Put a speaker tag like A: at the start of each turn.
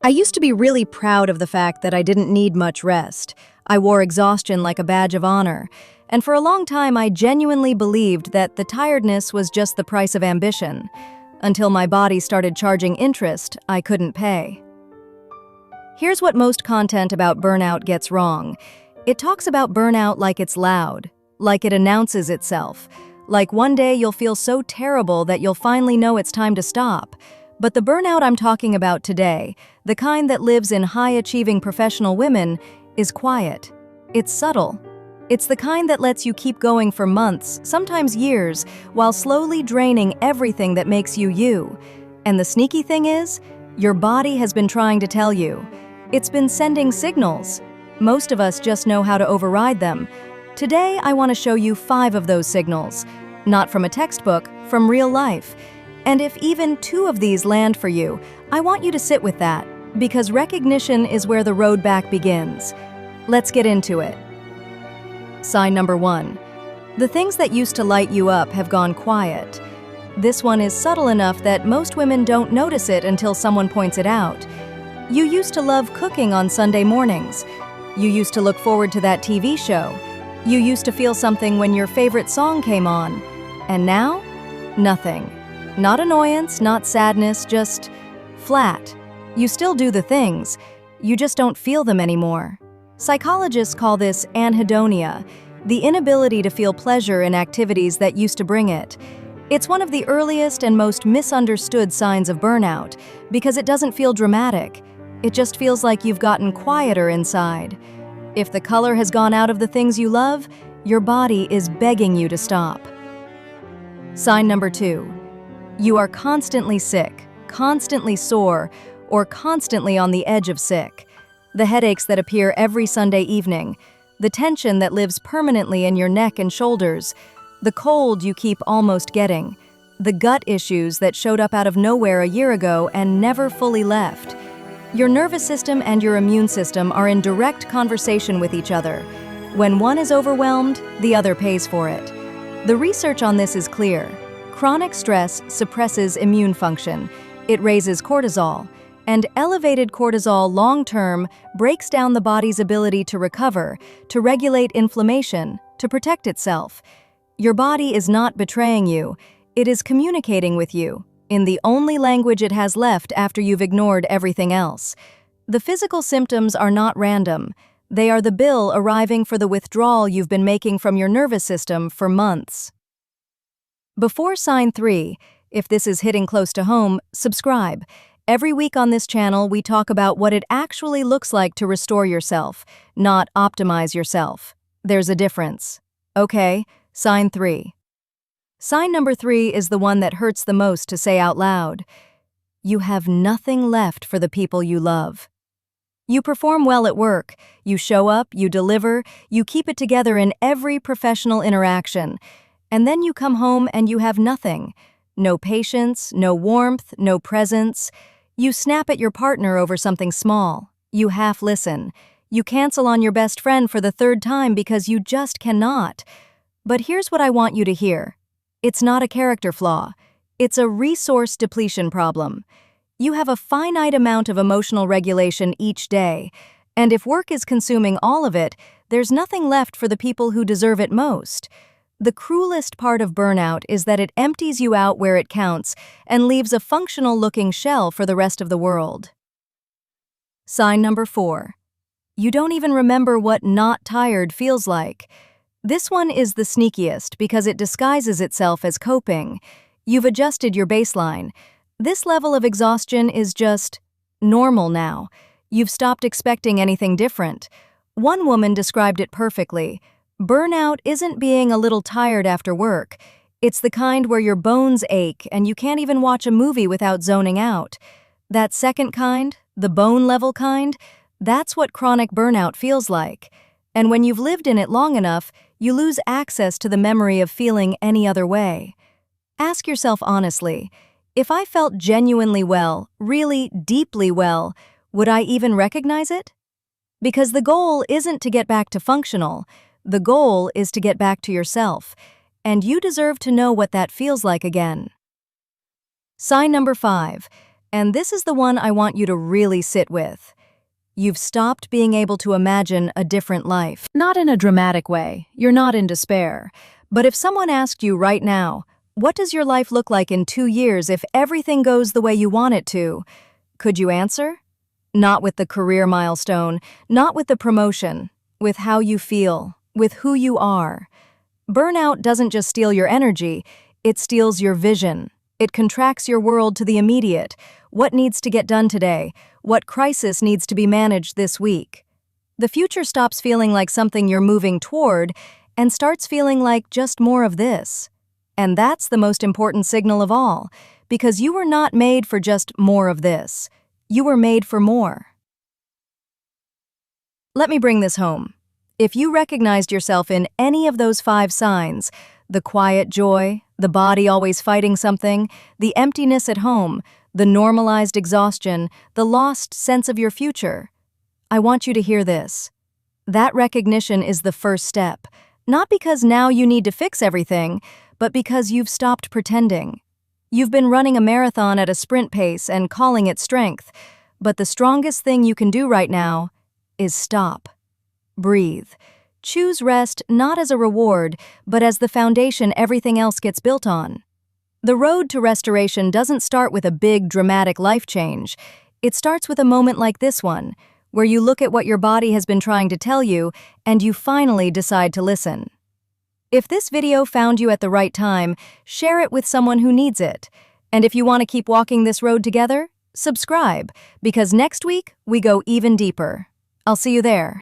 A: I used to be really proud of the fact that I didn't need much rest. I wore exhaustion like a badge of honor. And for a long time, I genuinely believed that the tiredness was just the price of ambition. Until my body started charging interest I couldn't pay. Here's what most content about burnout gets wrong. It talks about burnout like it's loud, like it announces itself, like one day you'll feel so terrible that you'll finally know it's time to stop. But the burnout I'm talking about today, the kind that lives in high-achieving professional women, is quiet. It's subtle. It's the kind that lets you keep going for months, sometimes years, while slowly draining everything that makes you you. And the sneaky thing is, your body has been trying to tell you. It's been sending signals. Most of us just know how to override them. Today, I want to show you 5 of those signals. Not from a textbook, from real life. And if even 2 of these land for you, I want you to sit with that, because recognition is where the road back begins. Let's get into it. Sign number 1. The things that used to light you up have gone quiet. This one is subtle enough that most women don't notice it until someone points it out. You used to love cooking on Sunday mornings. You used to look forward to that TV show. You used to feel something when your favorite song came on. And now? Nothing. Not annoyance, not sadness, just flat. You still do the things, you just don't feel them anymore. Psychologists call this anhedonia, the inability to feel pleasure in activities that used to bring it. It's one of the earliest and most misunderstood signs of burnout because it doesn't feel dramatic. It just feels like you've gotten quieter inside. If the color has gone out of the things you love, your body is begging you to stop. Sign number 2. You are constantly sick, constantly sore, or constantly on the edge of sick. The headaches that appear every Sunday evening, the tension that lives permanently in your neck and shoulders, the cold you keep almost getting, the gut issues that showed up out of nowhere a year ago and never fully left. Your nervous system and your immune system are in direct conversation with each other. When one is overwhelmed, the other pays for it. The research on this is clear. Chronic stress suppresses immune function. It raises cortisol, and elevated cortisol long-term breaks down the body's ability to recover, to regulate inflammation, to protect itself. Your body is not betraying you. It is communicating with you in the only language it has left after you've ignored everything else. The physical symptoms are not random. They are the bill arriving for the withdrawal you've been making from your nervous system for months. Before sign 3, if this is hitting close to home, subscribe. Every week on this channel, we talk about what it actually looks like to restore yourself, not optimize yourself. There's a difference. Okay, sign 3. Sign number 3 is the one that hurts the most to say out loud. You have nothing left for the people you love. You perform well at work. You show up, you deliver, you keep it together in every professional interaction. And then you come home and you have nothing. No patience, no warmth, no presence. You snap at your partner over something small. You half listen. You cancel on your best friend for the 3rd time because you just cannot. But here's what I want you to hear. It's not a character flaw. It's a resource depletion problem. You have a finite amount of emotional regulation each day, and if work is consuming all of it, there's nothing left for the people who deserve it most. The cruelest part of burnout is that it empties you out where it counts and leaves a functional-looking shell for the rest of the world. Sign number 4. You don't even remember what not tired feels like. This one is the sneakiest because it disguises itself as coping. You've adjusted your baseline. This level of exhaustion is just normal now. You've stopped expecting anything different. One woman described it perfectly. Burnout isn't being a little tired after work. It's the kind where your bones ache and you can't even watch a movie without zoning out. That second kind, the bone-level kind, that's what chronic burnout feels like. And when you've lived in it long enough, you lose access to the memory of feeling any other way. Ask yourself honestly, if I felt genuinely well, really deeply well, would I even recognize it? Because the goal isn't to get back to functional. The goal is to get back to yourself, and you deserve to know what that feels like again. Sign number 5. And this is the one I want you to really sit with. You've stopped being able to imagine a different life. Not in a dramatic way, you're not in despair. But if someone asked you right now, what does your life look like in 2 years if everything goes the way you want it to? Could you answer? Not with the career milestone, not with the promotion, with how you feel, with who you are. Burnout doesn't just steal your energy, it steals your vision. It contracts your world to the immediate. What needs to get done today? What crisis needs to be managed this week? The future stops feeling like something you're moving toward and starts feeling like just more of this. And that's the most important signal of all, because you were not made for just more of this. You were made for more. Let me bring this home. If you recognized yourself in any of those 5 signs, the quiet joy, the body always fighting something, the emptiness at home, the normalized exhaustion, the lost sense of your future, I want you to hear this. That recognition is the first step, not because now you need to fix everything, but because you've stopped pretending. You've been running a marathon at a sprint pace and calling it strength, but the strongest thing you can do right now is stop. Breathe. Choose rest not as a reward, but as the foundation everything else gets built on. The road to restoration doesn't start with a big, dramatic life change. It starts with a moment like this one, where you look at what your body has been trying to tell you and you finally decide to listen. If this video found you at the right time, share it with someone who needs it. And if you want to keep walking this road together, subscribe, because next week we go even deeper. I'll see you there.